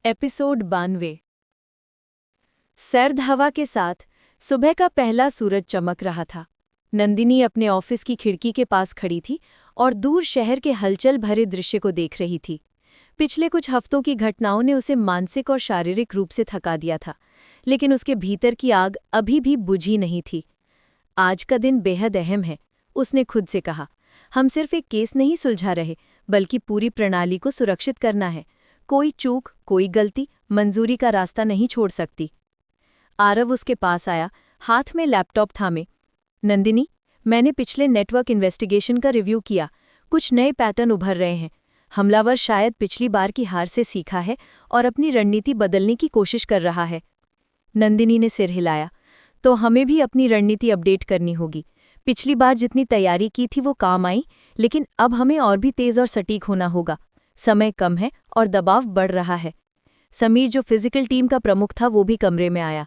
Episode 92। सर्द हवा के साथ सुबह का पहला सूरज चमक रहा था। नंदिनी अपने ऑफिस की खिड़की के पास खड़ी थी और दूर शहर के हलचल भरे दृश्य को देख रही थी। पिछले कुछ हफ्तों की घटनाओं ने उसे मानसिक और शारीरिक रूप से थका दिया था, लेकिन उसके भीतर की आग अभी भी बुझी नहीं थी। आज का दिन बेहद अहम है, उसने खुद से कहा। हम सिर्फ एक केस नहीं सुलझा रहे, बल्कि पूरी प्रणाली को सुरक्षित करना है। कोई चूक, कोई गलती मंजूरी का रास्ता नहीं छोड़ सकती। आरव उसके पास आया, हाथ में लैपटॉप थामे। नंदिनी, मैंने पिछले नेटवर्क इन्वेस्टिगेशन का रिव्यू किया। कुछ नए पैटर्न उभर रहे हैं। हमलावर शायद पिछली बार की हार से सीखा है और अपनी रणनीति बदलने की कोशिश कर रहा है। नंदिनी ने सिर हिलाया। तो हमें भी अपनी रणनीति अपडेट करनी होगी। पिछली बार जितनी तैयारी की थी वो काम आई, लेकिन अब हमें और भी तेज और सटीक होना होगा। समय कम है और दबाव बढ़ रहा है। समीर, जो फिजिकल टीम का प्रमुख था, वो भी कमरे में आया।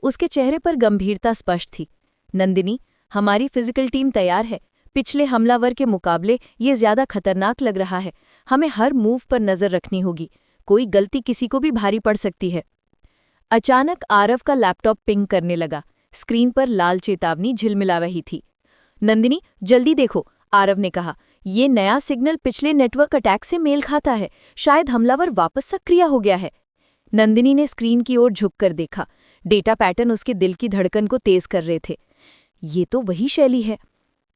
उसके चेहरे पर गंभीरता स्पष्ट थी। नंदिनी, हमारी फिजिकल टीम तैयार है। पिछले हमलावर के मुकाबले ये ज्यादा खतरनाक लग रहा है। हमें हर मूव पर नजर रखनी होगी। कोई गलती किसी को भी भारी पड़ सकती है। अचानक आरव का लैपटॉप पिंग करने लगा। स्क्रीन पर लाल चेतावनी झिलमिला रही थी। नंदिनी, जल्दी देखो, आरव ने कहा। ये नया सिग्नल पिछले नेटवर्क अटैक से मेल खाता है। शायद हमलावर वापस सक्रिय हो गया है। नंदिनी ने स्क्रीन की ओर झुककर देखा। डेटा पैटर्न उसके दिल की धड़कन को तेज कर रहे थे। ये तो वही शैली है,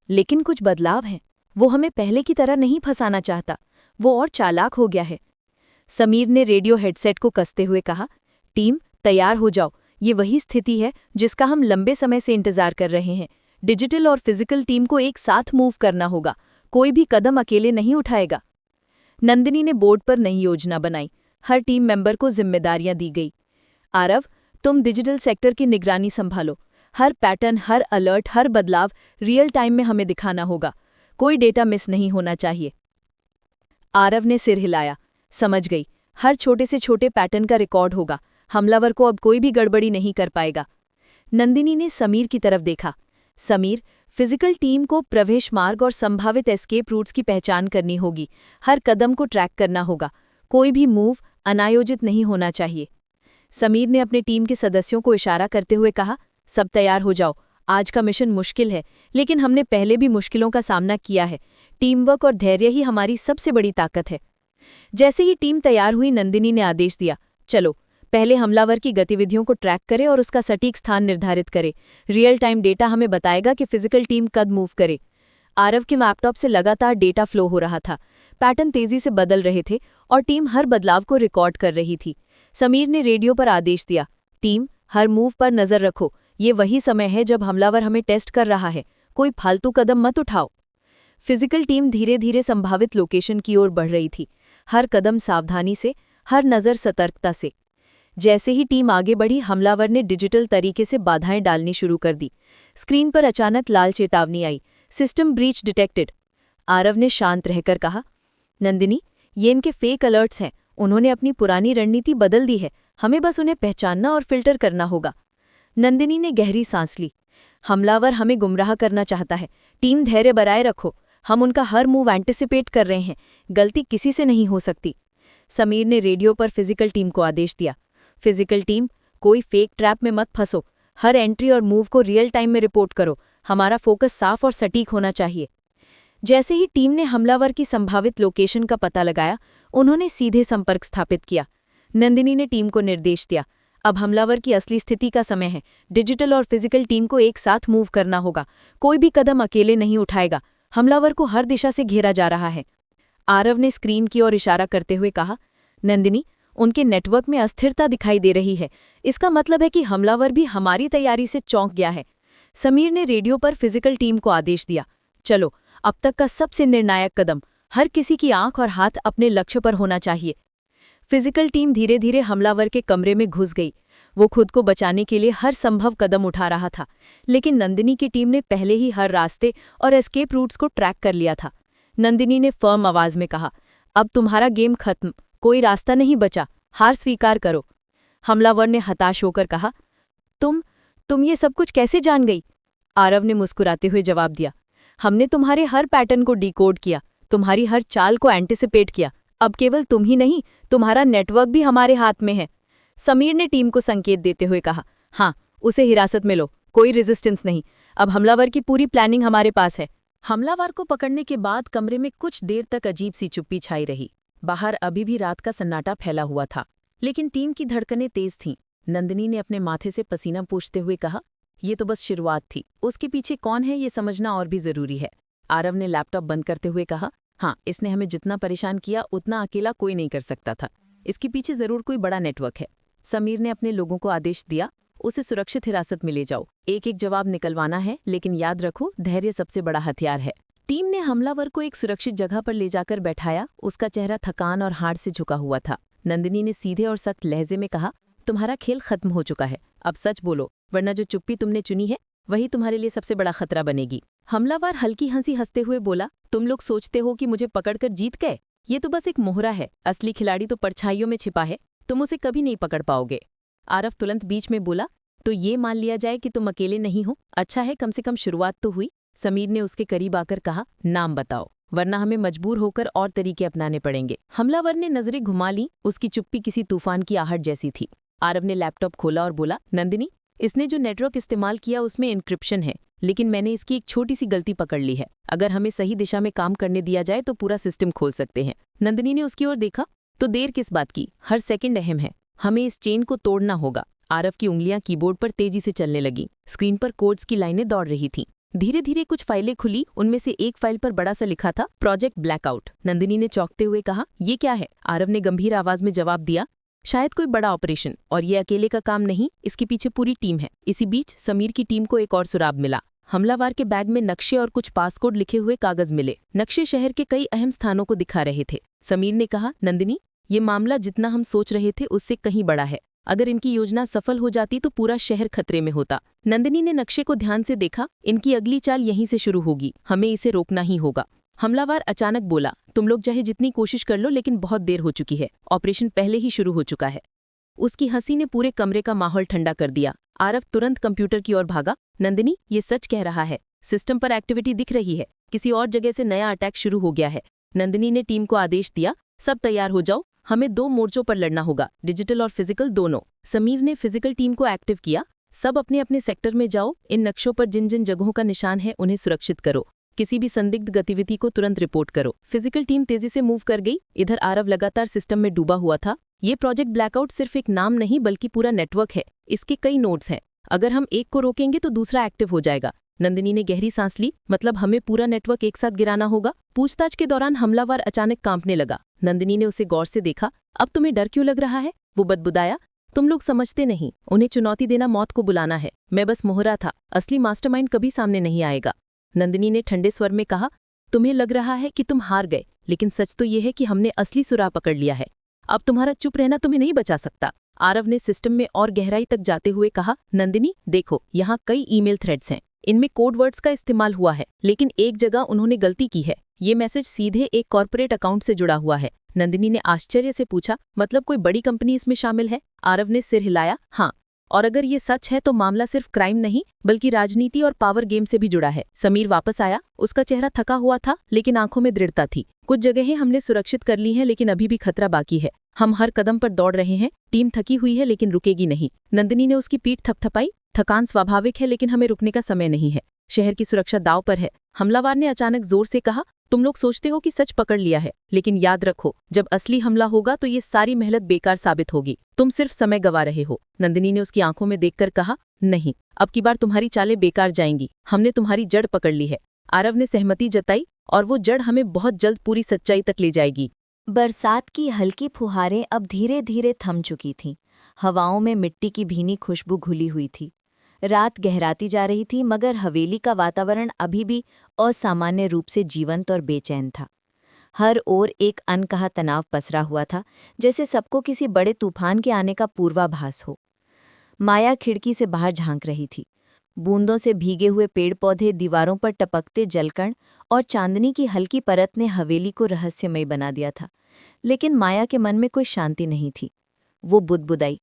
लेकिन कुछ बदलाव हैं। वो हमें पहले की तरह नहीं फंसाना चाहता। वो और चालाक हो गया है। समीर ने रेडियो हेडसेट को कसते हुए कहा, टीम, तैयार हो जाओ। ये वही स्थिति है जिसका हम लंबे समय से इंतजार कर रहे हैं। डिजिटल और फिजिकल टीम को एक साथ मूव करना होगा। कोई भी कदम अकेले नहीं उठाएगा। नंदिनी ने बोर्ड पर नई योजना बनाई। हर टीम मेंबर को जिम्मेदारियां दी गई। आरव, तुम डिजिटल सेक्टर की निगरानी संभालो। हर पैटर्न, हर अलर्ट, हर बदलाव रियल टाइम में हमें दिखाना होगा। कोई डेटा मिस नहीं होना चाहिए। आरव ने सिर हिलाया। समझ गई। हर छोटे से छोटे पैटर्न का रिकॉर्ड होगा। हमलावर को अब कोई भी गड़बड़ी नहीं कर पाएगा। नंदिनी ने समीर की तरफ देखा। समीर, फिजिकल टीम को प्रवेश मार्ग और संभावित एस्केप रूट्स की पहचान करनी होगी। हर कदम को ट्रैक करना होगा। कोई भी मूव अनायोजित नहीं होना चाहिए। समीर ने अपने टीम के सदस्यों को इशारा करते हुए कहा, सब तैयार हो जाओ। आज का मिशन मुश्किल है, लेकिन हमने पहले भी मुश्किलों का सामना किया है। टीम वर्क और धैर्य ही हमारी सबसे बड़ी ताकत है। जैसे ही टीम तैयार हुई, नंदिनी ने आदेश दिया, चलो पहले हमलावर की गतिविधियों को ट्रैक करें और उसका सटीक स्थान निर्धारित करें। रियल टाइम डेटा हमें बताएगा कि फिजिकल टीम कब मूव करे। आरव के लैपटॉप से लगातार डेटा फ्लो हो रहा था। पैटर्न तेजी से बदल रहे थे और टीम हर बदलाव को रिकॉर्ड कर रही थी। समीर ने रेडियो पर आदेश दिया, टीम, हर मूव पर नजर रखो। ये वही समय है जब हमलावर हमें टेस्ट कर रहा है। कोई फालतू कदम मत उठाओ। फिजिकल टीम धीरे धीरे संभावित लोकेशन की ओर बढ़ रही थी। हर कदम सावधानी से, हर नज़र सतर्कता से। जैसे ही टीम आगे बढ़ी, हमलावर ने डिजिटल तरीके से बाधाएं डालनी शुरू कर दी। स्क्रीन पर अचानक लाल चेतावनी आई, सिस्टम ब्रीच डिटेक्टेड। आरव ने शांत रहकर कहा, नंदिनी, ये इनके फेक अलर्ट्स हैं। उन्होंने अपनी पुरानी रणनीति बदल दी है। हमें बस उन्हें पहचानना और फिल्टर करना होगा। नंदिनी ने गहरी सांस ली। हमलावर हमें गुमराह करना चाहता है। टीम, धैर्य बनाए रखो। हम उनका हर मूव एंटिसिपेट कर रहे हैं। गलती किसी से नहीं हो सकती। समीर ने रेडियो पर फिजिकल टीम को आदेश दिया, फिजिकल टीम, कोई फेक ट्रैप में मत फंसो। हर एंट्री और मूव को रियल टाइम में रिपोर्ट करो। हमारा फोकस साफ और सटीक होना चाहिए। जैसे ही टीम ने हमलावर की संभावित लोकेशन का पता लगाया, उन्होंने सीधे संपर्क स्थापित किया। नंदिनी ने टीम को निर्देश दिया, अब हमलावर की असली स्थिति का समय है। डिजिटल और फिजिकल टीम को एक साथ मूव करना होगा। कोई भी कदम अकेले नहीं उठाएगा। हमलावर को हर दिशा से घेरा जा रहा है। आरव ने स्क्रीन की ओर इशारा करते हुए कहा, नंदिनी, उनके नेटवर्क में अस्थिरता दिखाई दे रही है। इसका मतलब है कि हमलावर भी हमारी तैयारी से चौंक गया है। समीर ने रेडियो पर फिजिकल टीम को आदेश दिया, चलो अब तक का सबसे निर्णायक कदम, हर किसी की आंख और हाथ अपने लक्ष्य पर होना चाहिए। फिजिकल टीम धीरे धीरे हमलावर के कमरे में घुस गई। वो खुद को बचाने के लिए हर संभव कदम उठा रहा था, लेकिन नंदिनी की टीम ने पहले ही हर रास्ते और एस्केप रूट्स को ट्रैक कर लिया था। नंदिनी ने फर्म आवाज में कहा, अब तुम्हारा गेम खत्म। कोई रास्ता नहीं बचा। हार स्वीकार करो। हमलावर ने हताश होकर कहा, तुम ये सब कुछ कैसे जान गई? आरव ने मुस्कुराते हुए जवाब दिया, हमने तुम्हारे हर पैटर्न को डिकोड किया, तुम्हारी हर चाल को एंटिसिपेट किया। अब केवल तुम ही नहीं, तुम्हारा नेटवर्क भी हमारे हाथ में है। समीर ने टीम को संकेत देते हुए कहा। हाँ, उसे हिरासत में लो, कोई रेजिस्टेंस नहीं। अब हमलावर की पूरी प्लानिंग हमारे पास है। हमलावर को पकड़ने के बाद कमरे में कुछ देर तक अजीब सी चुप्पी छाई रही। बाहर अभी भी रात का सन्नाटा फैला हुआ था, लेकिन टीम की धड़कनें तेज थीं। नंदिनी ने अपने माथे से पसीना पोंछते हुए कहा, ये तो बस शुरुआत थी, उसके पीछे कौन है ये समझना और भी जरूरी है। आरव ने लैपटॉप बंद करते हुए कहा, हाँ, इसने हमें जितना परेशान किया उतना अकेला कोई नहीं कर सकता था। इसके पीछे जरूर कोई बड़ा नेटवर्क है। समीर ने अपने लोगों को आदेश दिया, उसे सुरक्षित हिरासत में ले जाओ। एक एक जवाब निकलवाना है, लेकिन याद रखो, धैर्य सबसे बड़ा हथियार है। टीम ने हमलावर को एक सुरक्षित जगह पर ले जाकर बैठाया। उसका चेहरा थकान और हार से झुका हुआ था। नंदिनी ने सीधे और सख्त लहजे में कहा, तुम्हारा खेल खत्म हो चुका है, अब सच बोलो, वरना जो चुप्पी तुमने चुनी है वही तुम्हारे लिए सबसे बड़ा खतरा बनेगी। हमलावर हल्की हंसी हंसते हुए बोला, तुम लोग सोचते हो कि मुझे पकड़कर जीत गए? ये तो बस एक मोहरा है, असली खिलाड़ी तो परछाइयों में छिपा है, तुम उसे कभी नहीं पकड़ पाओगे। आरव तुरंत बीच में बोला, तो ये मान लिया जाए कि तुम अकेले नहीं हो। अच्छा है, कम से कम शुरुआत तो हुई। समीर ने उसके करीब आकर कहा, नाम बताओ, वरना हमें मजबूर होकर और तरीके अपनाने पड़ेंगे। हमलावर ने नजरें घुमा ली, उसकी चुप्पी किसी तूफान की आहट जैसी थी। आरव ने लैपटॉप खोला और बोला, नंदिनी, इसने जो नेटवर्क इस्तेमाल किया उसमें इनक्रिप्शन है, लेकिन मैंने इसकी एक छोटी सी गलती पकड़ ली है। अगर हमें सही दिशा में काम करने दिया जाए तो पूरा सिस्टम खोल सकते हैं। नंदिनी ने उसकी ओर देखा, तो देर किस बात की, हर सेकंड अहम है, हमें इस चेन को तोड़ना होगा। आरव की उंगलियां कीबोर्ड पर तेजी से चलने लगीं। स्क्रीन पर कोड्स की लाइनें दौड़ रही थीं। धीरे धीरे कुछ फाइलें खुली, उनमें से एक फाइल पर बड़ा सा लिखा था, प्रोजेक्ट ब्लैकआउट। नंदिनी ने चौंकते हुए कहा, ये क्या है? आरव ने गंभीर आवाज में जवाब दिया, शायद कोई बड़ा ऑपरेशन, और ये अकेले का काम नहीं, इसके पीछे पूरी टीम है। इसी बीच समीर की टीम को एक और सुराग मिला। हमलावर के बैग में नक्शे और कुछ पासकोड लिखे हुए कागज मिले। नक्शे शहर के कई अहम स्थानों को दिखा रहे थे। समीर ने कहा, नंदिनी, ये मामला जितना हम सोच रहे थे उससे कहीं बड़ा है। अगर इनकी योजना सफल हो जाती तो पूरा शहर खतरे में होता। नंदिनी ने नक्शे को ध्यान से देखा, इनकी अगली चाल यहीं से शुरू होगी, हमें इसे रोकना ही होगा। हमलावर अचानक बोला, तुम लोग चाहे जितनी कोशिश कर लो, लेकिन बहुत देर हो चुकी है, ऑपरेशन पहले ही शुरू हो चुका है। उसकी हंसी ने पूरे कमरे का माहौल ठंडा कर दिया। आरव तुरंत कंप्यूटर की ओर भागा। नंदिनी, ये सच कह रहा है, सिस्टम पर एक्टिविटी दिख रही है, किसी और जगह से नया अटैक शुरू हो गया है। नंदिनी ने टीम को आदेश दिया, सब तैयार हो जाओ, हमें 2 मोर्चों पर लड़ना होगा, डिजिटल और फिजिकल दोनों। समीर ने फिजिकल टीम को एक्टिव किया, सब अपने अपने सेक्टर में जाओ, इन नक्शों पर जिन जिन जगहों का निशान है उन्हें सुरक्षित करो, किसी भी संदिग्ध गतिविधि को तुरंत रिपोर्ट करो। फिजिकल टीम तेजी से मूव कर गई। इधर आरव लगातार सिस्टम में डूबा हुआ था। ये प्रोजेक्ट ब्लैकआउट सिर्फ एक नाम नहीं बल्कि पूरा नेटवर्क है, इसके कई नोड्स हैं, अगर हम एक को रोकेंगे तो दूसरा एक्टिव हो जाएगा। नंदिनी ने गहरी सांस ली, मतलब हमें पूरा नेटवर्क एक साथ गिराना होगा। पूछताछ के दौरान हमलावर अचानक कांपने लगा। नंदिनी ने उसे गौर से देखा, अब तुम्हें डर क्यों लग रहा है? वो बदबुदाया, तुम लोग समझते नहीं, उन्हें चुनौती देना मौत को बुलाना है, मैं बस मोहरा था, असली मास्टरमाइंड कभी सामने नहीं आएगा। नंदिनी ने ठंडे स्वर में कहा, तुम्हें लग रहा है कि तुम हार गए, लेकिन सच तो ये है कि हमने असली सुराग पकड़ लिया है, अब तुम्हारा चुप रहना तुम्हें नहीं बचा सकता। आरव ने सिस्टम में और गहराई तक जाते हुए कहा, नंदिनी देखो, यहाँ कई ईमेल थ्रेड्स हैं, इनमें कोड वर्ड्स का इस्तेमाल हुआ है, लेकिन एक जगह उन्होंने गलती की है, ये मैसेज सीधे एक कॉर्पोरेट अकाउंट से जुड़ा हुआ है। नंदिनी ने आश्चर्य से पूछा, मतलब कोई बड़ी कंपनी इसमें शामिल है? आरव ने सिर हिलाया, हाँ, और अगर ये सच है तो मामला सिर्फ क्राइम नहीं बल्कि राजनीति और पावर गेम से भी जुड़ा है। समीर वापस आया, उसका चेहरा थका हुआ था लेकिन आंखों में दृढ़ता थी। कुछ जगहें हमने सुरक्षित कर ली हैं, लेकिन अभी भी खतरा बाकी है, हम हर कदम पर दौड़ रहे हैं, टीम थकी हुई है लेकिन रुकेगी नहीं। नंदिनी ने उसकी पीठ थपथपाई, थकान स्वाभाविक है लेकिन हमें रुकने का समय नहीं है, शहर की सुरक्षा दांव पर है। हमलावर ने अचानक जोर से कहा, तुम लोग सोचते हो कि सच पकड़ लिया है, लेकिन याद रखो, जब असली हमला होगा तो ये सारी मेहनत बेकार साबित होगी, तुम सिर्फ समय गवा रहे हो। नंदिनी ने उसकी आंखों में देखकर कहा, नहीं, अब की बार तुम्हारी चालें बेकार जाएंगी, हमने तुम्हारी जड़ पकड़ ली है। आरव ने सहमति जताई, और वो जड़ हमें बहुत जल्द पूरी सच्चाई तक ले जाएगी। बरसात की हल्की फुहारें अब धीरे धीरे थम चुकी थीं। हवाओं में मिट्टी की भीनी खुशबू घुली हुई थी। रात गहराती जा रही थी, मगर हवेली का वातावरण अभी भी असामान्य रूप से जीवंत और बेचैन था। हर ओर एक अनकहा तनाव पसरा हुआ था, जैसे सबको किसी बड़े तूफान के आने का पूर्वाभास हो। माया खिड़की से बाहर झांक रही थी। बूंदों से भीगे हुए पेड़ पौधे, दीवारों पर टपकते जलकण और चांदनी की हल्की परत ने हवेली को रहस्यमय बना दिया था। लेकिन माया के मन में कोई शांति नहीं थी। वो बुदबुदाई,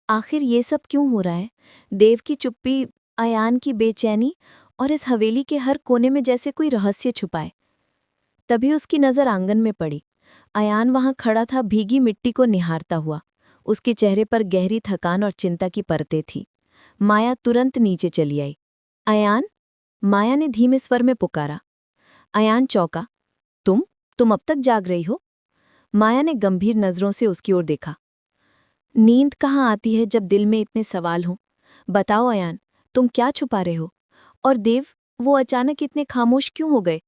आखिर ये सब क्यों हो रहा है? देव की चुप्पी, अयान की बेचैनी, और इस हवेली के हर कोने में जैसे कोई रहस्य छुपाए। तभी उसकी नज़र आंगन में पड़ी। अयान वहां खड़ा था, भीगी मिट्टी को निहारता हुआ। उसके चेहरे पर गहरी थकान और चिंता की परतें थी। माया तुरंत नीचे चली आई। अयान, माया ने धीमे स्वर में पुकारा। अयान चौंका। तुम अब तक जाग रही हो? माया ने गंभीर नजरों से उसकी ओर देखा। नींद कहाँ आती है जब दिल में इतने सवाल हों? बताओ अयान, तुम क्या छुपा रहे हो? और देव, वो अचानक इतने खामोश क्यों हो गए?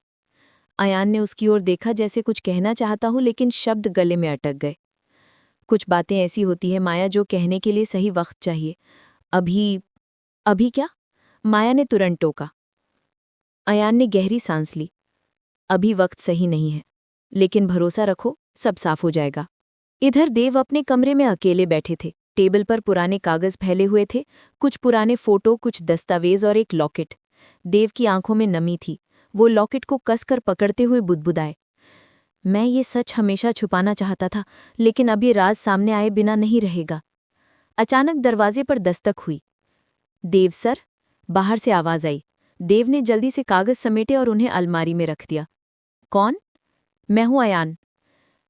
अयान ने उसकी ओर देखा, जैसे कुछ कहना चाहता हूं, लेकिन शब्द गले में अटक गए। कुछ बातें ऐसी होती है माया, जो कहने के लिए सही वक्त चाहिए। अभी? अभी क्या? माया ने तुरंत टोका। अयान ने गहरी सांस ली। अभी वक्त सही नहीं है, लेकिन भरोसा रखो, सब साफ हो जाएगा। इधर देव अपने कमरे में अकेले बैठे थे। टेबल पर पुराने कागज फैले हुए थे, कुछ पुराने फोटो, कुछ दस्तावेज और एक लॉकेट। देव की आंखों में नमी थी। वो लॉकेट को कसकर पकड़ते हुए बुदबुदाए। मैं ये सच हमेशा छुपाना चाहता था, लेकिन अब ये राज सामने आए बिना नहीं रहेगा। अचानक दरवाजे पर दस्तक हुई। देव सर, बाहर से आवाज आई। देव ने जल्दी से कागज समेटे और उन्हें अलमारी में रख दिया। कौन? मैं हूं अयान।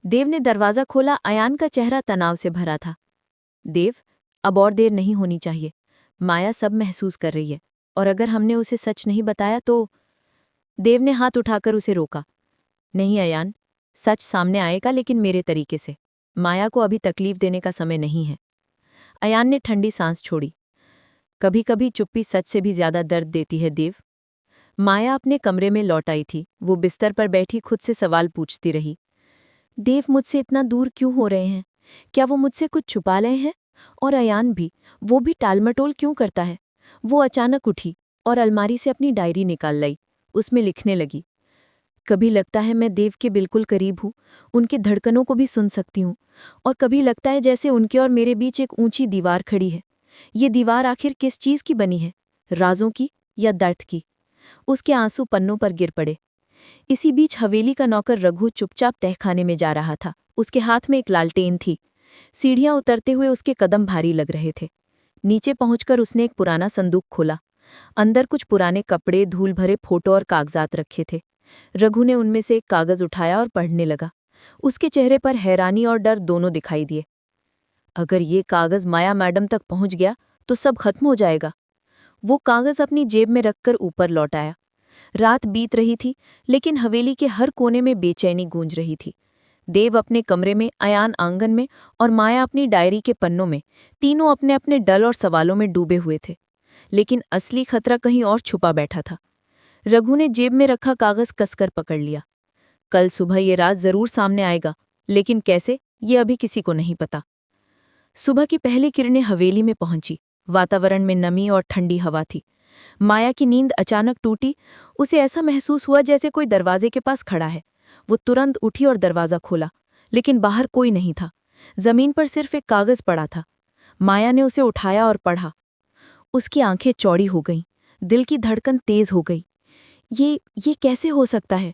देव ने दरवाजा खोला। अयान का चेहरा तनाव से भरा था। देव, अब और देर नहीं होनी चाहिए। माया सब महसूस कर रही है, और अगर हमने उसे सच नहीं बताया तो... देव ने हाथ उठाकर उसे रोका। नहीं अयान, सच सामने आएगा, लेकिन मेरे तरीके से। माया को अभी तकलीफ देने का समय नहीं है। अयान ने ठंडी सांस छोड़ी। कभी कभी चुप्पी सच से भी ज्यादा दर्द देती है देव। माया अपने कमरे में लौट आई थी। वो बिस्तर पर बैठी खुद से सवाल पूछती रही। देव मुझसे इतना दूर क्यों हो रहे हैं? क्या वो मुझसे कुछ छुपा रहे हैं? और अयान भी, वो भी टालमटोल क्यों करता है? वो अचानक उठी और अलमारी से अपनी डायरी निकाल लाई। उसमें लिखने लगी। कभी लगता है मैं देव के बिल्कुल करीब हूँ, उनके धड़कनों को भी सुन सकती हूँ, और कभी लगता है जैसे उनके और मेरे बीच एक ऊंची दीवार खड़ी है। ये दीवार आखिर किस चीज की बनी है? राजों की या दर्द की? उसके आंसू पन्नों पर गिर पड़े। इसी बीच हवेली का नौकर रघु चुपचाप तहखाने में जा रहा था। उसके हाथ में एक लालटेन थी। सीढ़ियां उतरते हुए उसके कदम भारी लग रहे थे। नीचे पहुंचकर उसने एक पुराना संदूक खोला। अंदर कुछ पुराने कपड़े, धूल भरे फोटो और कागजात रखे थे। रघु ने उनमें से एक कागज उठाया और पढ़ने लगा। उसके चेहरे पर हैरानी और डर दोनों दिखाई दिए। अगर ये कागज माया मैडम तक पहुंच गया तो सब खत्म हो जाएगा। वो कागज अपनी जेब में रखकर ऊपर लौट आया। रात बीत रही थी, लेकिन हवेली के हर कोने में बेचैनी गूंज रही थी। देव अपने कमरे में, अयान आंगन में और माया अपनी डायरी के पन्नों में, तीनों अपने अपने डल और सवालों में डूबे हुए थे। लेकिन असली खतरा कहीं और छुपा बैठा था। रघु ने जेब में रखा कागज कसकर पकड़ लिया। कल सुबह ये राज जरूर सामने आएगा, लेकिन कैसे, ये अभी किसी को नहीं पता। सुबह की पहली किरणें हवेली में पहुंची। वातावरण में नमी और ठंडी हवा थी। माया की नींद अचानक टूटी। उसे ऐसा महसूस हुआ जैसे कोई दरवाजे के पास खड़ा है। वो तुरंत उठी और दरवाजा खोला, लेकिन बाहर कोई नहीं था। जमीन पर सिर्फ एक कागज पड़ा था। माया ने उसे उठाया और पढ़ा। उसकी आंखें चौड़ी हो गईं, दिल की धड़कन तेज हो गई। ये कैसे हो सकता है?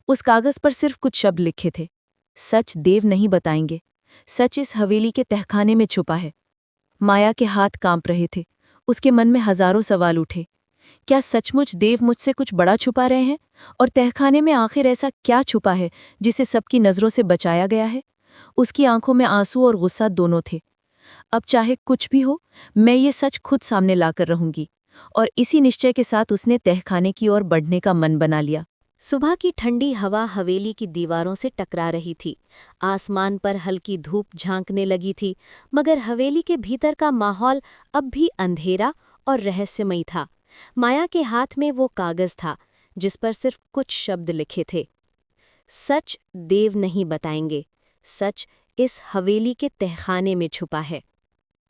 उस कागज पर सिर्फ कुछ शब्द लिखे थे। सच देव नहीं बताएंगे। सच इस हवेली के तहखाने में छुपा है। माया के हाथ कांप रहे थे। उसके मन में हजारों सवाल उठे। क्या सचमुच देव मुझसे कुछ बड़ा छुपा रहे हैं? और तहखाने में आखिर ऐसा क्या छुपा है जिसे सबकी नजरों से बचाया गया है? उसकी आंखों में आंसू और गुस्सा दोनों थे। अब चाहे कुछ भी हो, मैं ये सच खुद सामने लाकर रहूंगी। और इसी निश्चय के साथ उसने तहखाने की ओर बढ़ने का मन बना लिया। सुबह की ठंडी हवा हवेली की दीवारों से टकरा रही थी। आसमान पर हल्की धूप झांकने लगी थी, मगर हवेली के भीतर का माहौल अब भी अंधेरा और रहस्यमयी था। माया के हाथ में वो कागज था, जिस पर सिर्फ कुछ शब्द लिखे थे। सच देव नहीं बताएंगे। सच इस हवेली के तहखाने में छुपा है।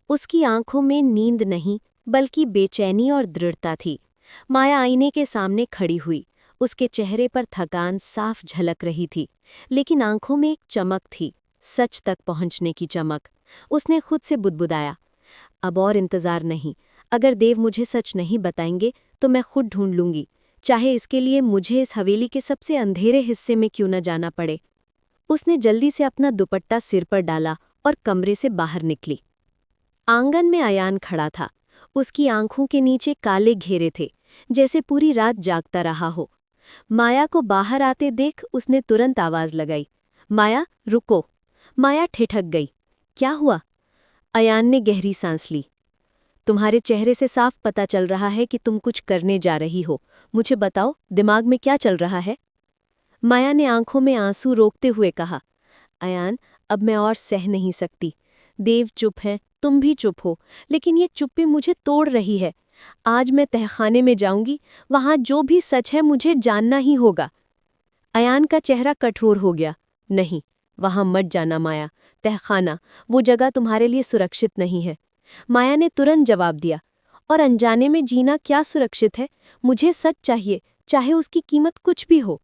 उसकी आंखों में नींद नहीं, बल्कि बेचैनी और दृढ़ता थी। माया आईने के सामने खड़ी हुई। उसके चेहरे पर थकान साफ झलक रही थी, लेकिन आंखों में एक चमक थी, सच तक पहुंचने की चमक। उसने खुद से बुदबुदाया, अब और इंतजार नहीं। अगर देव मुझे सच नहीं बताएंगे तो मैं खुद ढूंढ लूंगी, चाहे इसके लिए मुझे इस हवेली के सबसे अंधेरे हिस्से में क्यों न जाना पड़े। उसने जल्दी से अपना दुपट्टा सिर पर डाला और कमरे से बाहर निकली। आंगन में अयान खड़ा था। उसकी आंखों के नीचे काले घेरे थे, जैसे पूरी रात जागता रहा हो। माया को बाहर आते देख उसने तुरंत आवाज लगाई। माया रुको। माया ठिठक गई। क्या हुआ? अयान ने गहरी सांस ली। तुम्हारे चेहरे से साफ पता चल रहा है कि तुम कुछ करने जा रही हो। मुझे बताओ, दिमाग में क्या चल रहा है? माया ने आंखों में आंसू रोकते हुए कहा, अयान, अब मैं और सह नहीं सकती। देव चुप है, तुम भी चुप हो, लेकिन ये चुप्पी मुझे तोड़ रही है। आज मैं तहखाने में जाऊंगी, वहां जो भी सच है मुझे जानना ही होगा। अयान का चेहरा कठोर हो गया। नहीं, वहां मत जाना माया। तहखाना, वो जगह तुम्हारे लिए सुरक्षित नहीं है। माया ने तुरंत जवाब दिया, और अनजाने में जीना क्या सुरक्षित है? मुझे सच चाहिए, चाहे उसकी कीमत कुछ भी हो।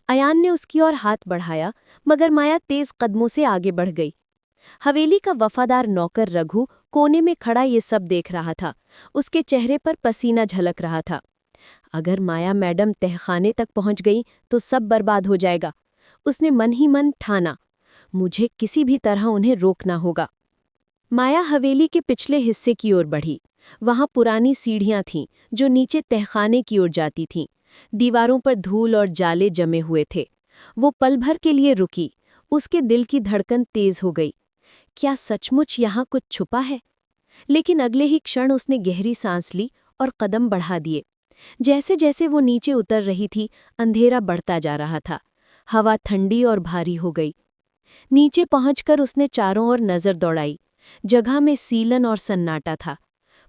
अयान ने उसकी ओर हाथ बढ़ाया, मगर माया तेज कदमों से आगे बढ़ गई। हवेली का वफादार नौकर रघु कोने में खड़ा ये सब देख रहा था। उसके चेहरे पर पसीना झलक रहा था। अगर माया मैडम तहखाने तक पहुंच गई तो सब बर्बाद हो जाएगा। उसने मन ही मन ठाना, मुझे किसी भी तरह उन्हें रोकना होगा। माया हवेली के पिछले हिस्से की ओर बढ़ी। वहां पुरानी सीढ़ियां थीं जो नीचे तहखाने की ओर जाती थीं। दीवारों पर धूल और जाले जमे हुए थे। वो पल भर के लिए रुकी। उसके दिल की धड़कन तेज हो गई। क्या सचमुच यहाँ कुछ छुपा है? लेकिन अगले ही क्षण उसने गहरी सांस ली और कदम बढ़ा दिए। जैसे जैसे वो नीचे उतर रही थी, अंधेरा बढ़ता जा रहा था। हवा ठंडी और भारी हो गई। नीचे पहुंचकर उसने चारों ओर नजर दौड़ाई। जगह में सीलन और सन्नाटा था।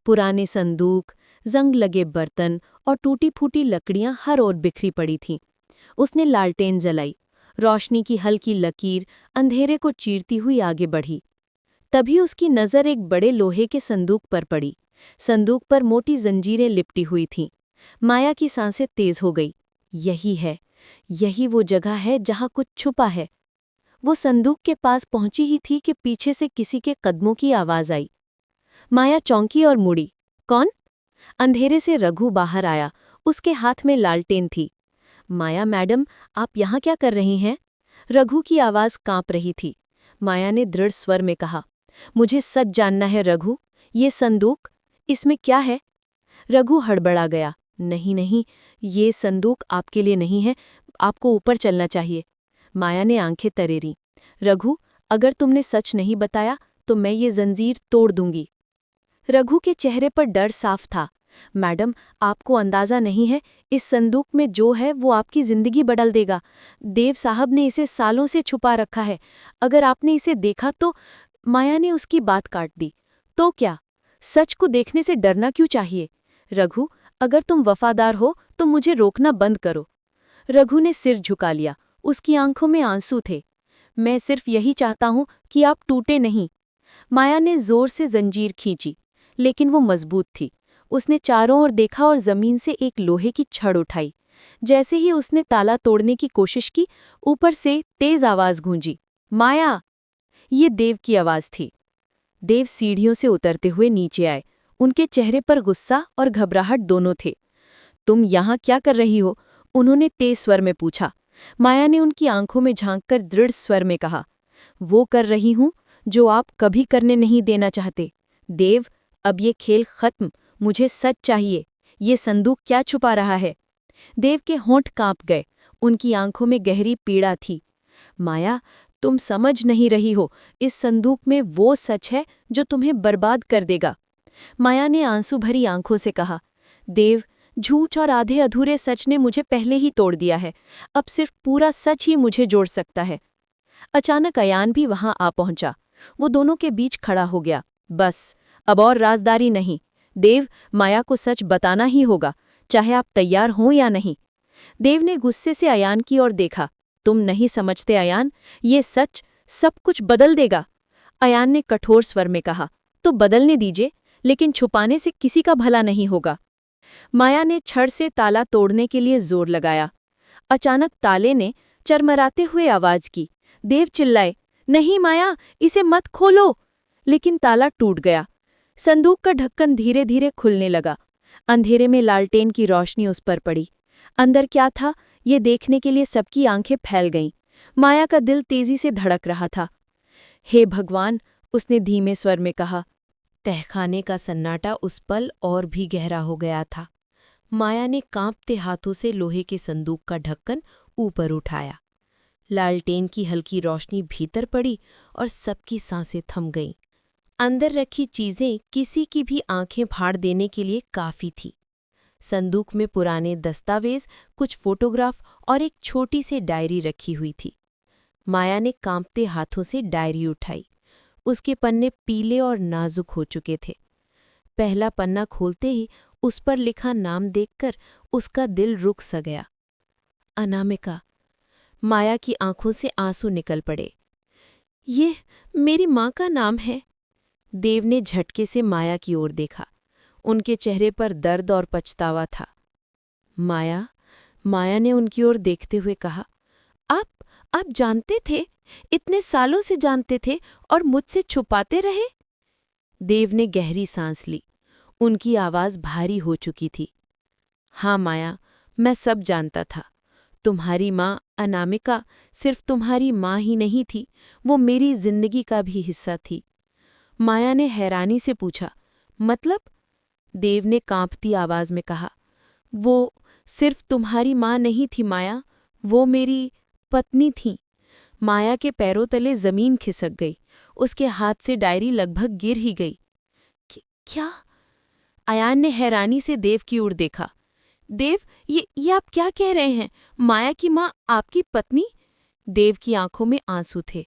पुराने संदूक, जंग लगे बर्तन और टूटी-फूटी लकड़ियां हर ओर बिखरी पड़ी थीं। उसने लालटेन जलाई। रोशनी की हल्की लकीर अंधेरे को चीरती हुई आगे बढ़ी। तभी उसकी नज़र एक बड़े लोहे के संदूक पर पड़ी। संदूक पर मोटी जंजीरें लिपटी हुई थीं। माया की सांसें तेज हो गई। यही है, यही वो जगह है जहां कुछ छुपा है। वो संदूक के पास पहुंची ही थी कि पीछे से किसी के कदमों की आवाज आई। माया चौंकी और मुड़ी। कौन? अंधेरे से रघु बाहर आया। उसके हाथ में लालटेन थी। माया मैडम, आप यहाँ क्या कर रही हैं? रघु की आवाज कांप रही थी। माया ने दृढ़ स्वर में कहा, मुझे सच जानना है रघु। ये संदूक, इसमें क्या है? रघु हड़बड़ा गया। नहीं नहीं, ये संदूक आपके लिए नहीं है। आपको ऊपर चलना चाहिए। माया ने आंखें तरेरी। रघु, अगर तुमने सच नहीं बताया तो मैं ये जंजीर तोड़ दूंगी। रघु के चेहरे पर डर साफ था। मैडम, आपको अंदाजा नहीं है, इस संदूक में जो है वो आपकी जिंदगी बदल देगा। देव साहब ने इसे सालों से छुपा रखा है। अगर आपने इसे देखा तो। माया ने उसकी बात काट दी। तो क्या? सच को देखने से डरना क्यों चाहिए? रघु, अगर तुम वफादार हो तो मुझे रोकना बंद करो। रघु ने सिर झुका लिया। उसकी आंखों में आंसू थे। मैं सिर्फ यही चाहता हूं कि आप टूटे नहीं। माया ने जोर से जंजीर खींची, लेकिन वो मजबूत थी। उसने चारों ओर देखा और जमीन से एक लोहे की छड़ उठाई। जैसे ही उसने ताला तोड़ने की कोशिश की, ऊपर से तेज आवाज गूंजी, माया! ये देव की आवाज थी। देव सीढ़ियों से उतरते हुए नीचे आए। उनके चेहरे पर गुस्सा और घबराहट दोनों थे। तुम यहाँ क्या कर रही हो? उन्होंने तेज स्वर में पूछा। माया ने उनकी आंखों में झांककर दृढ़ स्वर में कहा, वो कर रही हूं जो आप कभी करने नहीं देना चाहते। देव, अब ये खेल खत्म। मुझे सच चाहिए। ये संदूक क्या छुपा रहा है? देव के होंठ कांप गए। उनकी आंखों में गहरी पीड़ा थी। माया, तुम समझ नहीं रही हो। इस संदूक में वो सच है जो तुम्हें बर्बाद कर देगा। माया ने आंसू भरी आंखों से कहा, देव, झूठ और आधे अधूरे सच ने मुझे पहले ही तोड़ दिया है। अब सिर्फ पूरा सच ही मुझे जोड़ सकता है। अचानक अयान भी वहां आ पहुंचा। वो दोनों के बीच खड़ा हो गया। बस, अब और राजदारी नहीं। देव, माया को सच बताना ही होगा, चाहे आप तैयार हों या नहीं। देव ने गुस्से से अयान की ओर देखा। तुम नहीं समझते अयान, ये सच सब कुछ बदल देगा। अयान ने कठोर स्वर में कहा, तो बदलने दीजिए, लेकिन छुपाने से किसी का भला नहीं होगा। माया ने छड़ से ताला तोड़ने के लिए जोर लगाया। अचानक ताले ने चरमराते हुए आवाज की। देव चिल्लाए, नहीं माया, इसे मत खोलो। लेकिन ताला टूट गया। संदूक का ढक्कन धीरे धीरे खुलने लगा। अंधेरे में लालटेन की रोशनी उस पर पड़ी। अंदर क्या था, ये देखने के लिए सबकी आंखें फैल गईं। माया का दिल तेजी से धड़क रहा था। हे भगवान, उसने धीमे स्वर में कहा। तहखाने का सन्नाटा उस पल और भी गहरा हो गया था। माया ने कांपते हाथों से लोहे के संदूक का ढक्कन ऊपर उठाया। लालटेन की हल्की रोशनी भीतर पड़ी और सबकी सांसें थम गईं। अंदर रखी चीजें किसी की भी आंखें फाड़ देने के लिए काफी थी। संदूक में पुराने दस्तावेज, कुछ फोटोग्राफ और एक छोटी सी डायरी रखी हुई थी। माया ने कांपते हाथों से डायरी उठाई। उसके पन्ने पीले और नाजुक हो चुके थे। पहला पन्ना खोलते ही उस पर लिखा नाम देखकर उसका दिल रुक सा गया। अनामिका। माया की आंखों से आंसू निकल पड़े। ये मेरी माँ का नाम है। देव ने झटके से माया की ओर देखा। उनके चेहरे पर दर्द और पछतावा था। माया। माया ने उनकी ओर देखते हुए कहा, आप जानते थे? इतने सालों से जानते थे और मुझसे छुपाते रहे? देव ने गहरी सांस ली। उनकी आवाज भारी हो चुकी थी। हाँ माया, मैं सब जानता था। तुम्हारी माँ अनामिका सिर्फ तुम्हारी माँ ही नहीं थी, वो मेरी जिंदगी का भी हिस्सा थी। माया ने हैरानी से पूछा, मतलब? देव ने कांपती आवाज में कहा, वो सिर्फ तुम्हारी माँ नहीं थी माया, वो मेरी पत्नी थी। माया के पैरों तले जमीन खिसक गई। उसके हाथ से डायरी लगभग गिर ही गई। क्या? अयान ने हैरानी से देव की ओर देखा। देव, ये आप क्या कह रहे हैं? माया की माँ आपकी पत्नी? देव की आंखों में आंसू थे।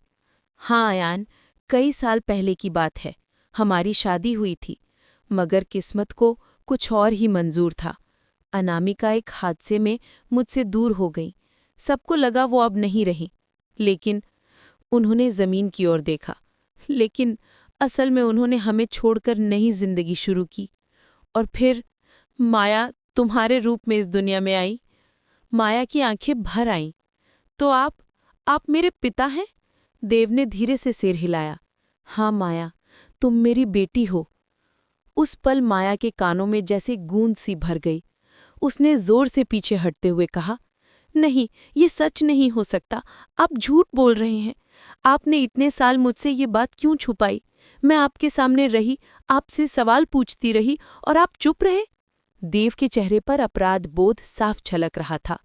हाँ अयान, कई साल पहले की बात है। हमारी शादी हुई थी, मगर किस्मत को कुछ और ही मंजूर था। अनामिका एक हादसे में मुझसे दूर हो गई। सबको लगा वो अब नहीं रही, लेकिन उन्होंने जमीन की ओर देखा। लेकिन असल में उन्होंने हमें छोड़कर नई जिंदगी शुरू की। और फिर माया तुम्हारे रूप में इस दुनिया में आई। माया की आंखें भर आईं। तो आप मेरे पिता हैं? देव ने धीरे से सिर हिलाया। हाँ माया, तुम मेरी बेटी हो। उस पल माया के कानों में जैसे गूंज सी भर गई। उसने जोर से पीछे हटते हुए कहा, नहीं, ये सच नहीं हो सकता। आप झूठ बोल रहे हैं। आपने इतने साल मुझसे ये बात क्यों छुपाई? मैं आपके सामने रही, आपसे सवाल पूछती रही और आप चुप रहे। देव के चेहरे पर अपराध बोध साफ छलक रहा था।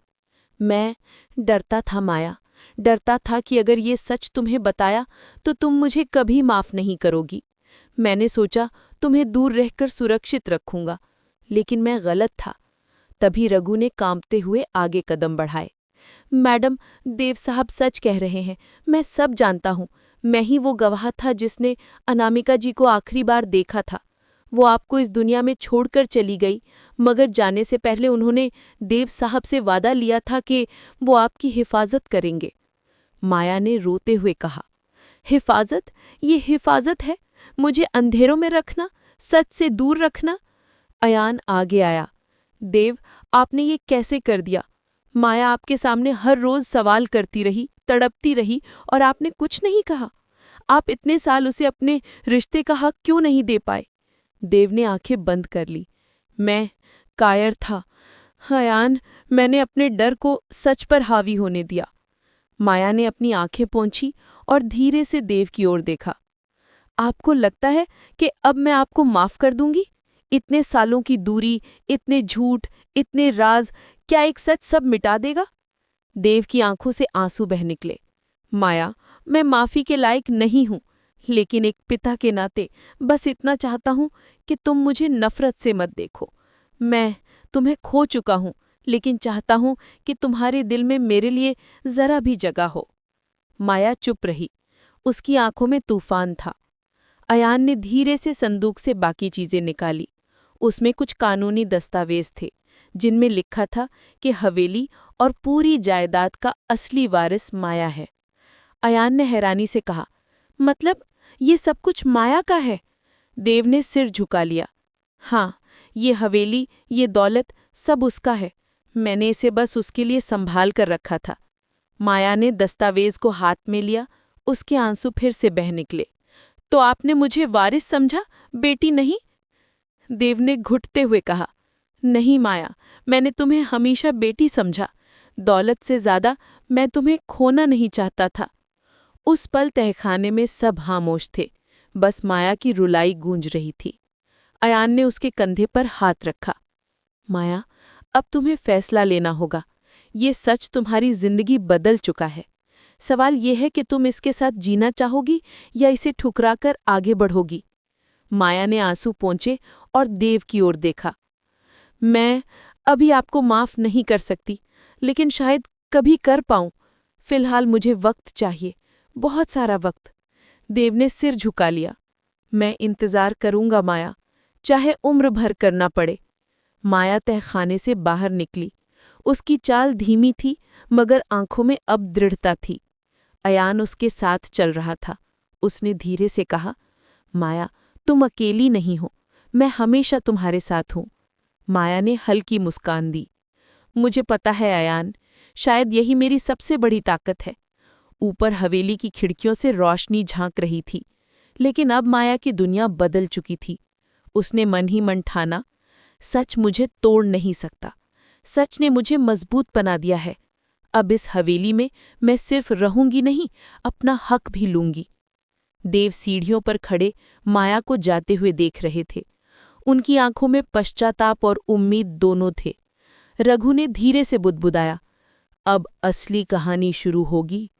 मैं डरता था माया, डरता था कि अगर ये सच तुम्हें बताया तो तुम मुझे कभी माफ नहीं करोगी। मैंने सोचा तुम्हें दूर रहकर सुरक्षित रखूंगा, लेकिन मैं गलत था। तभी रघु ने कांपते हुए आगे कदम बढ़ाए। मैडम, देव साहब सच कह रहे हैं। मैं सब जानता हूँ। मैं ही वो गवाह था जिसने अनामिका जी को आखिरी बार देखा था। वो आपको इस दुनिया में छोड़कर चली गई, मगर जाने से पहले उन्होंने देव साहब से वादा लिया था कि वो आपकी हिफाजत करेंगे। माया ने रोते हुए कहा, हिफाजत? ये हिफाजत है? मुझे अंधेरों में रखना, सच से दूर रखना? अयान आगे आया। देव, आपने ये कैसे कर दिया? माया आपके सामने हर रोज सवाल करती रही, तड़पती रही, और आपने कुछ नहीं कहा। आप इतने साल उसे अपने रिश्ते का हक क्यों नहीं दे पाए? देव ने आंखें बंद कर ली। मैं कायर था अयान, मैंने अपने डर को सच पर हावी होने दिया। माया ने अपनी आंखें पोंछी और धीरे से देव की ओर देखा। आपको लगता है कि अब मैं आपको माफ कर दूंगी? इतने सालों की दूरी, इतने झूठ, इतने राज, क्या एक सच सब मिटा देगा? देव की आंखों से आंसू बह निकले। माया, मैं माफी के लायक नहीं हूं, लेकिन एक पिता के नाते बस इतना चाहता हूं कि तुम मुझे नफरत से मत देखो। मैं तुम्हें खो चुका हूं, लेकिन चाहता हूं कि तुम्हारे दिल में मेरे लिए जरा भी जगह हो। माया चुप रही। उसकी आंखों में तूफान था। अयान ने धीरे से संदूक से बाकी चीजें निकाली। उसमें कुछ कानूनी दस्तावेज थे, जिनमें लिखा था कि हवेली और पूरी जायदाद का असली वारिस माया है। अयान ने हैरानी से कहा, मतलब ये सब कुछ माया का है? देव ने सिर झुका लिया। हाँ, ये हवेली, ये दौलत, सब उसका है। मैंने इसे बस उसके लिए संभाल कर रखा था। माया ने दस्तावेज को हाथ में लिया। उसके आंसू फिर से बह निकले। तो आपने मुझे वारिस समझा, बेटी नहीं? देव ने घुटते हुए कहा, नहीं माया, मैंने तुम्हें हमेशा बेटी समझा। दौलत से ज्यादा मैं तुम्हें खोना नहीं चाहता था। उस पल तहखाने में सब खामोश थे, बस माया की रुलाई गूंज रही थी। अयान ने उसके कंधे पर हाथ रखा। माया, अब तुम्हें फैसला लेना होगा। ये सच तुम्हारी जिंदगी बदल चुका है। सवाल यह है कि तुम इसके साथ जीना चाहोगी या इसे ठुकराकर आगे बढ़ोगी। माया ने आंसू पोंछे और देव की ओर देखा। मैं अभी आपको माफ नहीं कर सकती, लेकिन शायद कभी कर पाऊं। फिलहाल मुझे वक्त चाहिए, बहुत सारा वक्त। देव ने सिर झुका लिया। मैं इंतजार करूंगा माया, चाहे उम्र भर करना पड़े। माया तहखाने से बाहर निकली। उसकी चाल धीमी थी, मगर आंखों में अब दृढ़ता थी। अयान उसके साथ चल रहा था। उसने धीरे से कहा, माया, तुम अकेली नहीं हो, मैं हमेशा तुम्हारे साथ हूं। माया ने हल्की मुस्कान दी। मुझे पता है अयान, शायद यही मेरी सबसे बड़ी ताकत है। ऊपर हवेली की खिड़कियों से रोशनी झांक रही थी, लेकिन अब माया की दुनिया बदल चुकी थी। उसने मन ही मन ठाना, सच मुझे तोड़ नहीं सकता। सच ने मुझे मजबूत बना दिया है। अब इस हवेली में मैं सिर्फ रहूंगी नहीं, अपना हक भी लूंगी। देव सीढ़ियों पर खड़े माया को जाते हुए देख रहे थे। उनकी आंखों में पश्चाताप और उम्मीद दोनों थे। रघु ने धीरे से बुदबुदाया, अब असली कहानी शुरू होगी।